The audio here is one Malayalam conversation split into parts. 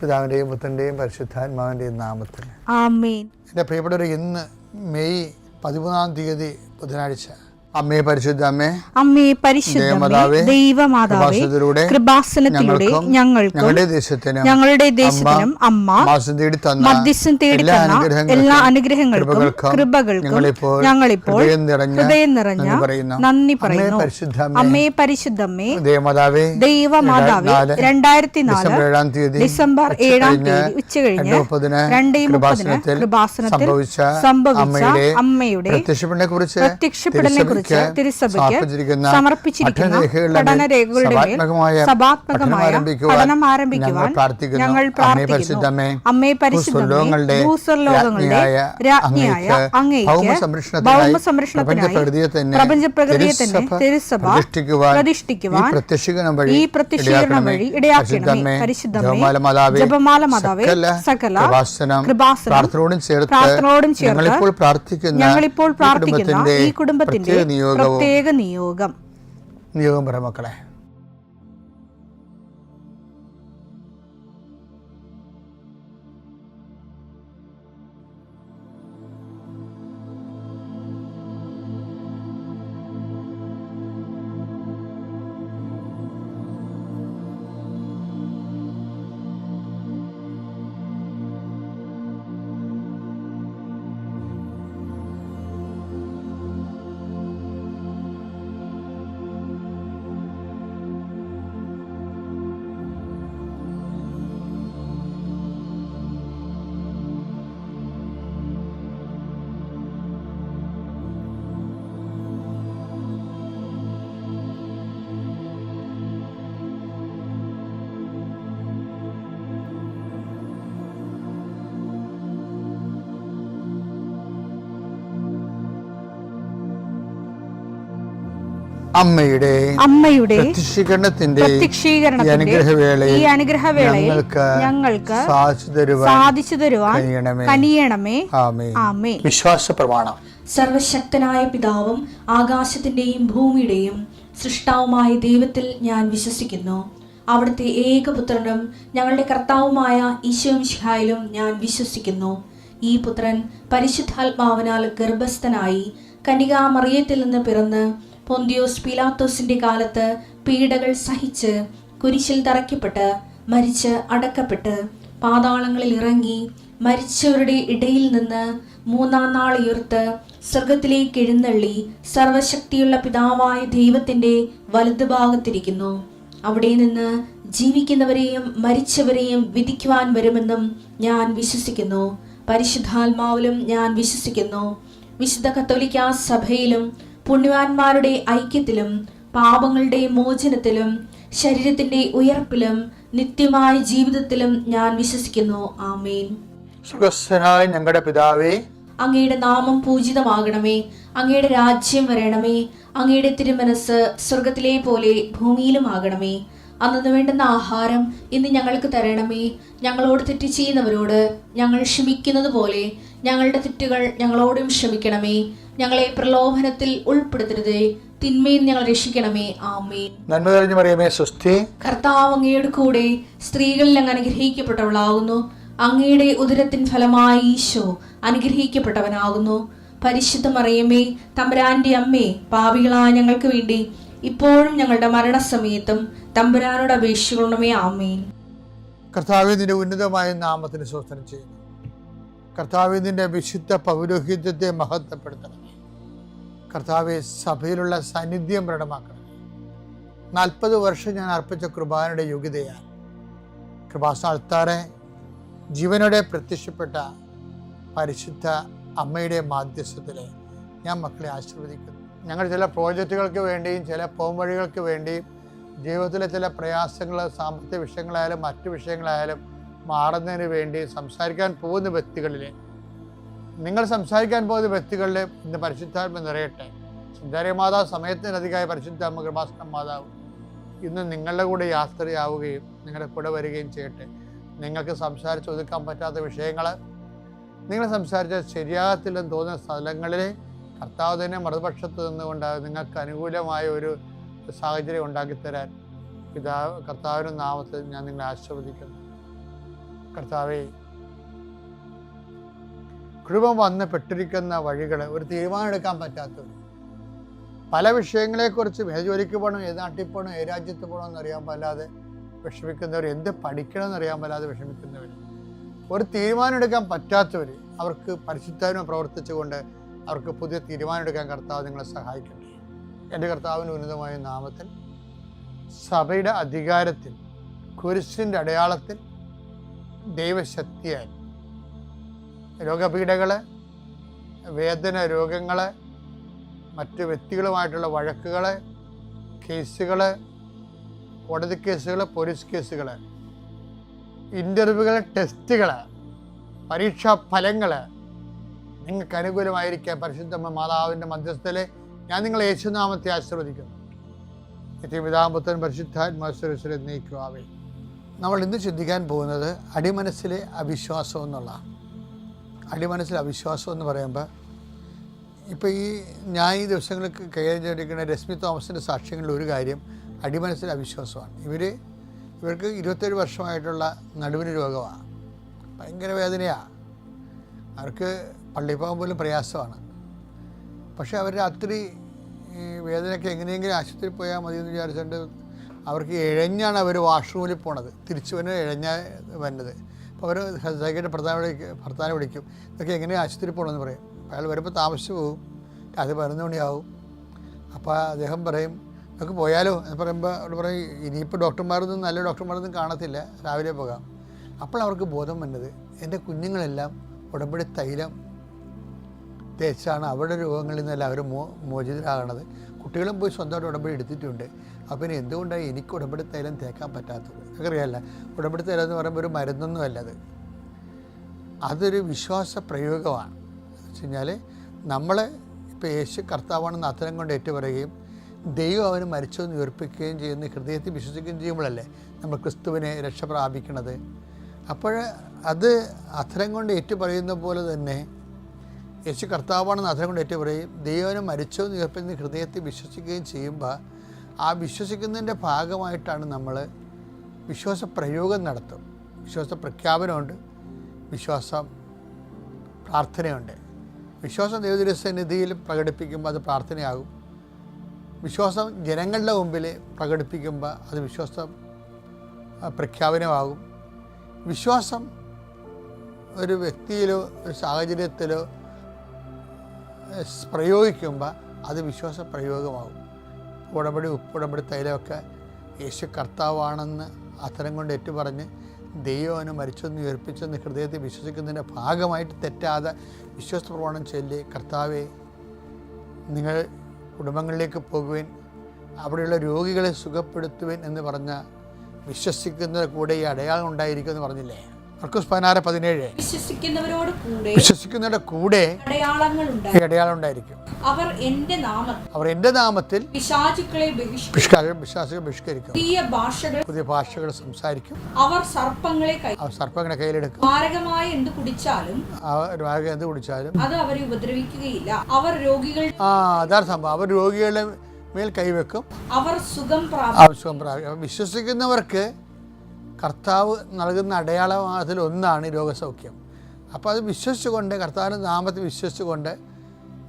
പിതാവിൻ്റെയും പുത്രൻ്റെയും പരിശുദ്ധാത്മാവിൻ്റെയും നാമത്തിൽ ആമേൻ. എൻ്റെ പ്രിയപ്പെട്ടവർ, ഇന്ന് മെയ് 13 ബുധനാഴ്ച. അമ്മേ പരിശുദ്ധ അമ്മേ, അമ്മേ പരിശുദ്ധമേ, ദൈവമാതാവേ, കൃപാസനത്തിലൂടെ ഞങ്ങൾക്കും ഞങ്ങളുടെ ദേശത്തിനും അമ്മ മധ്യസ്ഥം തേടി തന്ന എല്ലാ അനുഗ്രഹങ്ങൾക്കും കൃപകൾക്കും ഞങ്ങളിപ്പോൾ ഹൃദയം നിറഞ്ഞ നന്ദി പറയുന്നു. അമ്മേ പരിശുദ്ധമേ, ദൈവമാതാവേ, 2004 ഡിസംബർ 7 ഉച്ചകഴിഞ്ഞ് 2:30 കൃപാസനത്തിൽ സംഭവിച്ച അമ്മയുടെ പ്രത്യക്ഷപ്പെടലിനെ കുറിച്ച് തിരുസഭയ്ക്ക് സമർപ്പിച്ചിരിക്കുന്ന പഠനരേഖകളുടെ മേൽ സഭാത്മകമായ പഠനം ആരംഭിക്കുവാൻ ഞങ്ങൾ പ്രാർത്ഥിക്കുന്നു. അമ്മേ പരിശുദ്ധമേ, ഭൂസ്വർലോകങ്ങളുടെ രാജ്ഞിയായ അങ്ങേയ്ക്ക് ഭൗമസംരക്ഷണത്തിനായി പ്രപഞ്ചപ്രകൃതിയെ തന്നെ തിരുസഭ പ്രതിഷ്ഠിക്കുവാൻ ഈ പ്രത്യക്ഷീകരണം വഴി ഇടയാക്കണമേ. പരിശുദ്ധമേ, ജപമാല മാതാവേ, സകല കൃപാസനം പ്രാർത്ഥനയോടും ചേർത്ത് ഞങ്ങളിപ്പോൾ പ്രാർത്ഥിക്കുന്ന ഈ കുടുംബത്തിന്റെ പ്രത്യേക നിയോഗം പറ മക്കളെ. അമ്മയുടെ പ്രത്യക്ഷീകരണത്തിന്റെ ഈ അനുഗ്രഹവേളയിൽ ഞങ്ങൾക്ക് സാധിച്ചു തരുവാൻ കനിയണമേ. ആമേൻ. വിശ്വാസ പ്രമാണം. സർവശക്തനായ പിതാവും ആകാശത്തിന്റെയും ഭൂമിയുടെയും സൃഷ്ടാവുമായ ദൈവത്തിൽ ഞാൻ വിശ്വസിക്കുന്നു. അവിടുത്തെ ഏകപുത്രനും ഞങ്ങളുടെ കർത്താവുമായ ഈശോമിശിഹായിലും ഞാൻ വിശ്വസിക്കുന്നു. ഈ പുത്രൻ പരിശുദ്ധാത്മാവിനാൽ ഗർഭസ്ഥനായി കന്യകാമറിയത്തിൽ നിന്ന് പിറന്ന് പൊന്തിയോസ് പീലാത്തോസിന്റെ കാലത്ത് പീഡകൾ സഹിച്ച് കുരിശിൽ തറയ്ക്കപ്പെട്ട് മരിച്ച് അടക്കപ്പെട്ട് പാതാളങ്ങളിൽ ഇറങ്ങി മരിച്ചവരുടെ ഇടയിൽ നിന്ന് 3-ാം നാൾ ഉയർത്ത് സ്വർഗത്തിലേക്ക് എഴുന്നള്ളി സർവശക്തിയുള്ള പിതാവായ ദൈവത്തിന്റെ വലതുഭാഗത്തിരിക്കുന്നു. അവിടെ നിന്ന് ജീവിക്കുന്നവരെയും മരിച്ചവരെയും വിധിക്കുവാൻ വരുമെന്നും ഞാൻ വിശ്വസിക്കുന്നു. പരിശുദ്ധാത്മാവിലും ഞാൻ വിശ്വസിക്കുന്നു. വിശുദ്ധ കത്തോലിക്കാ സഭയിലും പുണ്യവാന്മാരുടെ ഐക്യത്തിലും പാപങ്ങളുടെ മോചനത്തിലും ശരീരത്തിന്റെ ഉയർപ്പിലും നിത്യമായ ജീവിതത്തിലും ഞാൻ വിശ്വസിക്കുന്നു. ആമേൻ. സ്വർഗ്ഗസ്ഥനായ ഞങ്ങളുടെ പിതാവേ, അങ്ങയുടെ നാമം പൂജിതമാകണമേ. അങ്ങയുടെ രാജ്യം വരണമേ. അങ്ങയുടെ തിരുമനസ് സ്വർഗത്തിലെ പോലെ ഭൂമിയിലും ആകണമേ. അന്നു വേണ്ടുന്ന ആഹാരം ഇന്ന് ഞങ്ങൾക്ക് തരണമേ. ഞങ്ങളോട് തെറ്റ് ചെയ്യുന്നവരോട് ഞങ്ങൾ ക്ഷമിക്കുന്നത് പോലെ ഞങ്ങളുടെ തെറ്റുകൾ ഞങ്ങളോടും ക്ഷമിക്കണമേ. ഞങ്ങളെ പ്രലോഭനത്തിൽ ഉൾപ്പെടുത്തരുതേ, തിന്മയിൽ ഞങ്ങൾ രക്ഷിക്കണമേ. ആമേൻ. നന്മ നിറഞ്ഞ മറിയമേ, സ്വസ്തി. കർത്താവ് അങ്ങയുടെ കൂടെ സ്ത്രീകളിൽ അങ്ങ് അനുഗ്രഹിക്കപ്പെട്ടവളാകുന്നു. അങ്ങയുടെ ഉദരത്തിൻ ഫലമായി ഈശോ അനുഗ്രഹിക്കപ്പെട്ടവനാകുന്നു. പരിശുദ്ധ മറിയമേ, തമ്പുരാന്റെ അമ്മേ, പാപികളായ ഞങ്ങൾക്ക് വേണ്ടി ഇപ്പോഴും ഞങ്ങളുടെ മരണസമയത്തും തമ്പുരാനോട് അപേക്ഷിക്കണമേ. ആമേൻ. കർത്താവേ, നിന്റെ ഉന്നതമായ നാമത്തിന് സ്തോത്രം ചെയ്യുന്നു. കർത്താവേ, നിന്റെ വിശുദ്ധ പൗരോഹിത്യത്തെ മഹത്വപ്പെടുത്തണമേ. കർത്താവെ, സഭയിലുള്ള സാന്നിധ്യം പ്രകടമാക്കണം. 40 വർഷം ഞാൻ അർപ്പിച്ച കൃപാനയുടെ യോഗ്യതയാൽ കൃപാസ്ഥാനത്താറെ ജീവനോടെ പ്രത്യക്ഷപ്പെട്ട പരിശുദ്ധ അമ്മയുടെ മാധ്യസ്ഥത്തിൽ ഞാൻ മക്കളെ ആശീർവദിക്കുന്നു. ഞങ്ങൾ ചില പ്രോജക്റ്റുകൾക്ക് വേണ്ടിയും ചില പോംവഴികൾക്ക് വേണ്ടിയും ജീവിതത്തിലെ ചില പ്രയാസങ്ങൾ, സാമ്പത്തിക വിഷയങ്ങളായാലും മറ്റു വിഷയങ്ങളായാലും മാറുന്നതിന് വേണ്ടി സംസാരിക്കാൻ പോകുന്ന വ്യക്തികളിൽ, നിങ്ങൾ സംസാരിക്കാൻ പോകുന്ന വ്യക്തികളിൽ ഇന്ന് പരിശുദ്ധാത്മ നിറയട്ടെ. സുന്ദരി മാതാവ് സമയത്തിനധികമായ പരിശുദ്ധ അമ്മ കൃപാസന മാതാവ് ഇന്ന് നിങ്ങളുടെ കൂടെ യാത്രയാവുകയും നിങ്ങളുടെ കൂടെ വരികയും ചെയ്യട്ടെ. നിങ്ങൾക്ക് സംസാരിച്ച് ഒതുക്കാൻ പറ്റാത്ത വിഷയങ്ങൾ, നിങ്ങൾ സംസാരിച്ചാൽ ശരിയാകത്തില്ലെന്ന് തോന്നുന്ന സ്ഥലങ്ങളിൽ കർത്താവ് തന്നെ മറുപക്ഷത്ത് നിന്നുകൊണ്ട് നിങ്ങൾക്ക് അനുകൂലമായ ഒരു സാഹചര്യം ഉണ്ടാക്കിത്തരാൻ കർത്താവിൻ്റെ നാമത്തിൽ ഞാൻ നിങ്ങളെ ആശീർവദിക്കുന്നു. കർത്താവേ, കുടുംബം വന്ന് പെട്ടിരിക്കുന്ന വഴികൾ ഒരു തീരുമാനം എടുക്കാൻ പറ്റാത്തവർ, പല വിഷയങ്ങളെക്കുറിച്ചും ഏത് ജോലിക്ക് പോകണം, ഏത് നാട്ടിൽ പോകണം, ഏത് രാജ്യത്ത് പോകണമെന്ന് അറിയാൻ പാടില്ലാതെ വിഷമിക്കുന്നവർ, എന്ത് പഠിക്കണമെന്ന് അറിയാൻ പാടില്ലാതെ വിഷമിക്കുന്നവർ, ഒരു തീരുമാനം എടുക്കാൻ പറ്റാത്തവർ, അവർക്ക് പരിശുദ്ധാത്മാവ് പ്രവർത്തിച്ചുകൊണ്ട് അവർക്ക് പുതിയ തീരുമാനം എടുക്കാൻ കർത്താവ് നിങ്ങളെ സഹായിക്കട്ടെ. എൻ്റെ കർത്താവിൻ്റെ ഉന്നതമായ നാമത്തിൽ സഭയുടെ അധികാരത്തിൽ കുരിശിൻ്റെ അടയാളത്തിൽ ദൈവശക്തിയാൽ രോഗപീഠകൾ, വേദന രോഗങ്ങൾ, മറ്റ് വ്യക്തികളുമായിട്ടുള്ള വഴക്കുകൾ, കേസുകൾ, കോടതി കേസുകൾ, പോലീസ് കേസുകൾ, ഇൻ്റർവ്യൂകൾ, ടെസ്റ്റുകൾ, പരീക്ഷാ ഫലങ്ങൾ നിങ്ങൾക്ക് അനുകൂലമായിരിക്കാൻ പരിശുദ്ധ മാതാവിൻ്റെ മധ്യസ്ഥതയിൽ ഞാൻ നിങ്ങളെ യേശുനാമത്തെ ആശീർവദിക്കുന്നു. നിത്യപിതാപുത്രൻ പരിശുദ്ധാത്മാശ്വരശ്വരെ നയിക്കുവാവേ. നമ്മൾ ഇന്ന് ചിന്തിക്കാൻ പോകുന്നത് അടിമനസ്സിലെ അവിശ്വാസം എന്നുള്ള. അടിമനസ്സിലെ അവിശ്വാസം എന്ന് പറയുമ്പോൾ ഇപ്പോൾ ഞാൻ ഈ ദിവസങ്ങളിൽ കൈകാര്യം ചെയ്തിരിക്കുന്ന രശ്മി തോമസിൻ്റെ സാക്ഷ്യങ്ങളിൽ ഒരു കാര്യം അടിമനസ്സിലെ അവിശ്വാസമാണ്. ഇവർക്ക് 27 വർഷമായിട്ടുള്ള നടുവിന് രോഗമാണ്, ഭയങ്കര വേദനയാണ്, അവർക്ക് പള്ളിയിൽ പോകാൻ പോലും പ്രയാസമാണ്. പക്ഷേ അവർ രാത്രി വേദനയ്ക്ക് എങ്ങനെയെങ്കിലും ആശുപത്രിയിൽ പോയാൽ മതി എന്ന് വിചാരിച്ചുകൊണ്ട് അവർക്ക് ഇഴഞ്ഞാണ് അവർ വാഷ്റൂമിൽ പോണത്, തിരിച്ചു വന്ന് ഇഴഞ്ഞാൽ വരുന്നത്. അപ്പോൾ അവർ സൈക്കിളിൻ്റെ ഭർത്താവിനെ വിളിക്കും, ഇതൊക്കെ എങ്ങനെയാണ് ആശുപത്രിയിൽ പോകണമെന്ന് പറയും. അയാൾ വരുമ്പോൾ താമസിച്ച് പോകും, രാത്രി 11 മണിയാവും. അപ്പോൾ അദ്ദേഹം പറയും നമുക്ക് പോയാലോ എന്ന് പറയുമ്പോൾ അവിടെ പറയും ഇനിയിപ്പോൾ ഡോക്ടർമാരൊന്നും നല്ല ഡോക്ടർമാരൊന്നും കാണത്തില്ല, രാവിലെ പോകാം. അപ്പോൾ അവർക്ക് ബോധം വന്നത് എൻ്റെ കുഞ്ഞുങ്ങളെല്ലാം ഉടമ്പടി തൈലം തേച്ചാണ് അവരുടെ രോഗങ്ങളിൽ നിന്നല്ല അവർ മോചിതരാകണത്. കുട്ടികളും പോയി സ്വന്തമായിട്ട് ഉടമ്പടി എടുത്തിട്ടുണ്ട്. അപ്പോൾ പിന്നെ എന്തുകൊണ്ടാണ് എനിക്ക് ഉടമ്പടി തൈലം തേക്കാൻ പറ്റാത്തത്? എനിക്കറിയാമല്ല, ഉടമ്പടി തൈലം എന്ന് പറയുമ്പോൾ ഒരു മരുന്നൊന്നും അല്ലത്, അതൊരു വിശ്വാസ പ്രയോഗമാണ്. എന്ന് വെച്ച് കഴിഞ്ഞാൽ നമ്മൾ ഇപ്പോൾ യേശു കർത്താവാണെന്ന് അത്തരം കൊണ്ട് ഏറ്റുപറയുകയും ദൈവം അവന് മരിച്ചെന്ന് ഉയർപ്പിക്കുകയും ചെയ്യുന്ന ഹൃദയത്തിൽ വിശ്വസിക്കുകയും ചെയ്യുമ്പോഴല്ലേ നമ്മൾ ക്രിസ്തുവിനെ രക്ഷ പ്രാപിക്കണത്. അപ്പോൾ അത് അത്തരം കൊണ്ട് ഏറ്റുപറയുന്ന പോലെ തന്നെ യേശു കർത്താവാണെന്ന് അത്തരം കൊണ്ട് ഏറ്റുപറയും ദൈവനെ മരിച്ചെന്ന് ഉയർപ്പിക്കുന്ന ഹൃദയത്തിൽ വിശ്വസിക്കുകയും ചെയ്യുമ്പോൾ ആ വിശ്വസിക്കുന്നതിൻ്റെ ഭാഗമായിട്ടാണ് നമ്മൾ വിശ്വാസ പ്രയോഗം നടത്തും. വിശ്വാസ പ്രഖ്യാപനമുണ്ട്, വിശ്വാസം പ്രാർത്ഥനയുണ്ട്. വിശ്വാസം ദൈവസന്നിധിയിൽ പ്രകടിപ്പിക്കുമ്പോൾ അത് പ്രാർത്ഥനയാകും. വിശ്വാസം ജനങ്ങളുടെ മുമ്പിൽ പ്രകടിപ്പിക്കുമ്പോൾ അത് വിശ്വാസ പ്രഖ്യാപനമാകും. വിശ്വാസം ഒരു വ്യക്തിയിലോ ഒരു സാഹചര്യത്തിലോ പ്രയോഗിക്കുമ്പോൾ അത് വിശ്വാസ പ്രയോഗമാകും. ഉടമ്പടി ഉപ്പുടമ്പടി തൈലമൊക്കെ യേശു കർത്താവാണെന്ന് അത്തരം കൊണ്ട് ഏറ്റുപറഞ്ഞ് ദൈവം മരിച്ചെന്ന് ഉയർപ്പിച്ചെന്ന് ഹൃദയത്തിൽ വിശ്വസിക്കുന്നതിൻ്റെ ഭാഗമായിട്ട് തെറ്റാതെ വിശ്വാസ പ്രമാണം ചൊല്ലി കർത്താവെ നിങ്ങൾ കുടുംബങ്ങളിലേക്ക് പോകുവാൻ അവിടെയുള്ള രോഗികളെ സുഖപ്പെടുത്തുവാൻ എന്ന് പറഞ്ഞ വിശ്വസിക്കുന്നതിന് കൂടെ ഈ അടയാളം ഉണ്ടായിരിക്കും എന്ന് പറഞ്ഞില്ലേ? മർക്കോസ് 16:17 വിശ്വസിക്കുന്നവരുടെ കൂടെ അടയാളം ഉണ്ടായിരിക്കും. അവർ എൻ്റെ നാമത്തിൽ പിശാചുക്കളെ ബഹിഷ്കരിക്കും, പുതിയ ഭാഷകൾ സംസാരിക്കും, അവർ സർപ്പങ്ങളെ കയ്യിലെടുക്കും, മാരകമായ എന്ത് കുടിച്ചാലും അത് അവരെ ഉപദ്രവിക്കുകയില്ല, അവർ രോഗികൾ അതാണ് സംഭവം, അവർ രോഗികളുടെ മേൽ കൈവെക്കും, അവർ സുഖം പ്രാപിക്കും. വിശ്വസിക്കുന്നവർക്ക് കർത്താവ് നൽകുന്ന അടയാളത്തിൽ ഒന്നാണ് രോഗസൗഖ്യം. അപ്പോൾ അത് വിശ്വസിച്ചുകൊണ്ട് കർത്താവിൻ്റെ നാമത്തിൽ വിശ്വസിച്ചുകൊണ്ട്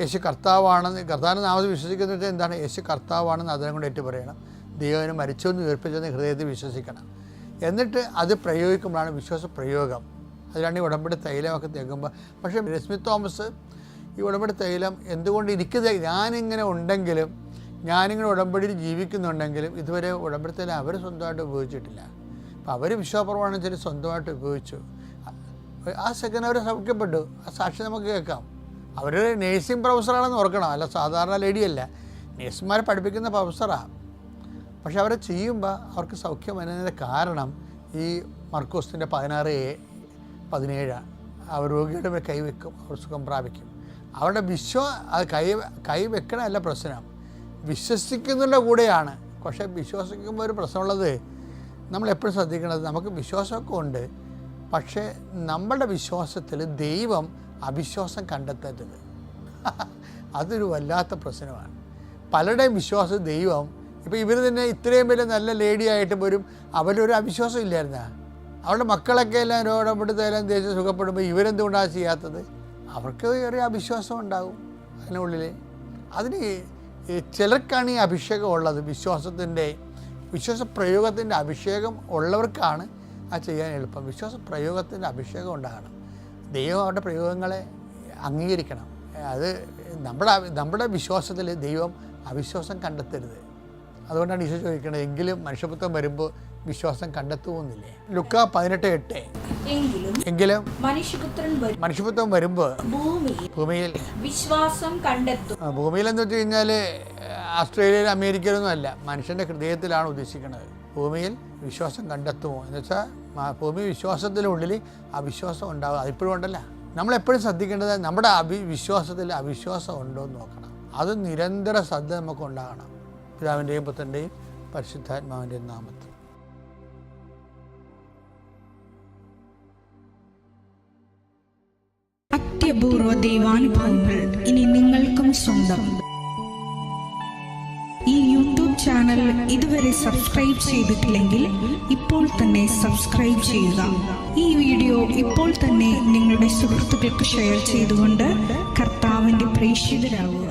യേശു കർത്താവാണെന്ന് കർത്താവിൻ്റെ നാമത്തിൽ വിശ്വസിക്കുന്നത് എന്താണ്? യേശു കർത്താവാണെന്ന് അതിനെ കൊണ്ട് ഏറ്റു പറയണം. ദൈവനെ മരിച്ചെന്ന് ഉയർപ്പിച്ചെന്ന് ഹൃദയത്തിൽ വിശ്വസിക്കണം. എന്നിട്ട് അത് പ്രയോഗിക്കുമ്പോഴാണ് വിശ്വാസ പ്രയോഗം. അതിലാണ് ഈ ഉടമ്പടി തൈലമൊക്കെ തേക്കുമ്പോൾ. പക്ഷേ രശ്മി തോമസ് ഈ ഉടമ്പടി തൈലം എന്തുകൊണ്ട് ഞാനിങ്ങനെ ഉണ്ടെങ്കിലും ഞാനിങ്ങനെ ഉടമ്പടിയിൽ ജീവിക്കുന്നുണ്ടെങ്കിലും ഇതുവരെ ഉടമ്പടി തൈലം അവർ സ്വന്തമായിട്ട് ഉപയോഗിച്ചിട്ടില്ല. അപ്പോൾ അവർ വിശ്വാസപ്രമാണം വെച്ചാൽ സ്വന്തമായിട്ട് ഉപയോഗിച്ചു. ആ സെക്കൻഡ് അവർ സൗഖ്യപ്പെട്ടു. ആ സാക്ഷി നമുക്ക് കേൾക്കാം. അവർ നേഴ്സിംഗ് പ്രൊഫസറാണെന്ന് ഓർക്കണം, അല്ല സാധാരണ ലേഡിയല്ല, നേഴ്സുമാരെ പഠിപ്പിക്കുന്ന പ്രൊഫസറാണ്. പക്ഷെ അവരെ ചെയ്യുമ്പോൾ അവർക്ക് സൗഖ്യം വരുന്നതിൻ്റെ കാരണം ഈ മർക്കോസിൻ്റെ 16:17 അവർ രോഗിയുടെ മേൽ കൈവെക്കും, അവർ സുഖം പ്രാപിക്കും. അവരുടെ അത് കൈവെക്കണമല്ല പ്രശ്നം, വിശ്വസിക്കുന്നതിൻ്റെ കൂടെയാണ്. പക്ഷേ വിശ്വസിക്കുമ്പോൾ ഒരു പ്രശ്നമുള്ളത് നമ്മളെപ്പോഴും ശ്രദ്ധിക്കേണ്ടത്, നമുക്ക് വിശ്വാസമൊക്കെ ഉണ്ട്, പക്ഷേ നമ്മളുടെ വിശ്വാസത്തിൽ ദൈവം അവിശ്വാസം കണ്ടെത്തരുത്. അതൊരു വല്ലാത്ത പ്രശ്നമാണ്. പലരുടെയും വിശ്വാസം ദൈവം, ഇപ്പോൾ ഇവർ തന്നെ ഇത്രയും വലിയ നല്ല ലേഡിയായിട്ട് പോലും അവരൊരു അവിശ്വാസം ഇല്ലായിരുന്ന, അവരുടെ മക്കളൊക്കെ എല്ലാം രോഗപ്പെടുത്തലും ദേശം സുഖപ്പെടുമ്പോൾ ഇവരെന്തുകൊണ്ടാണ് ചെയ്യാത്തത്? അവർക്ക് ഏറെ അവിശ്വാസം ഉണ്ടാകും അതിനുള്ളിൽ. അതിന് ചിലർക്കാണ് ഈ അഭിഷേകം ഉള്ളത്. വിശ്വാസ പ്രയോഗത്തിൻ്റെ അഭിഷേകം ഉള്ളവർക്കാണ് അത് ചെയ്യാൻ എളുപ്പം. വിശ്വാസ പ്രയോഗത്തിൻ്റെ അഭിഷേകം ഉണ്ടാകണം. ദൈവം അവരുടെ പ്രയോഗങ്ങളെ അംഗീകരിക്കണം. അത് നമ്മുടെ വിശ്വാസത്തിൽ ദൈവം അവിശ്വാസം കണ്ടെത്തരുത്. അതുകൊണ്ടാണ് ഈശോ ചോദിക്കുന്നത്, എങ്കിലും മനുഷ്യപുത്രൻ വരുമ്പോൾ വിശ്വാസം കണ്ടെത്തുന്നില്ലേ? ലുക്കാ 18:8. എങ്കിലും മനുഷ്യപുത്രൻ വരുമ്പോൾ ഭൂമിയിൽ വിശ്വാസം കണ്ടെത്തും. ഭൂമിയിൽ എന്ന് വെച്ച് കഴിഞ്ഞാൽ ഓസ്ട്രേലിയയിലും അമേരിക്കയിലൊന്നും അല്ല, മനുഷ്യൻ്റെ ഹൃദയത്തിലാണ് ഉദ്ദേശിക്കുന്നത്. ഭൂമിയിൽ വിശ്വാസം കണ്ടെത്തുമോ എന്ന് വെച്ചാൽ ഭൂമി വിശ്വാസത്തിനുള്ളിൽ അവിശ്വാസം ഉണ്ടാകും. അതിപ്പോഴും ഉണ്ടല്ല. നമ്മളെപ്പോഴും ശ്രദ്ധിക്കേണ്ടത് നമ്മുടെ വിശ്വാസത്തിൽ അവിശ്വാസം ഉണ്ടോ എന്ന് നോക്കണം. അത് നിരന്തര ശ്രദ്ധ നമുക്ക് ഉണ്ടാകണം. പിതാവിൻ്റെയും പുത്രൻ്റെയും പരിശുദ്ധാത്മാവിൻ്റെയും നാമത്തിൽ. അത്യപൂർവ ദൈവാനുഭവങ്ങൾ ഇനി നിങ്ങൾക്കും സ്വന്തം. ഈ യൂട്യൂബ് ചാനൽ ഇതുവരെ സബ്സ്ക്രൈബ് ചെയ്തിട്ടില്ലെങ്കിൽ ഇപ്പോൾ തന്നെ സബ്സ്ക്രൈബ് ചെയ്യുക. ഈ വീഡിയോ ഇപ്പോൾ തന്നെ നിങ്ങളുടെ സുഹൃത്തുക്കൾക്ക് ഷെയർ ചെയ്തുകൊണ്ട് കർത്താവിൻ്റെ പ്രേക്ഷിതരാകുക.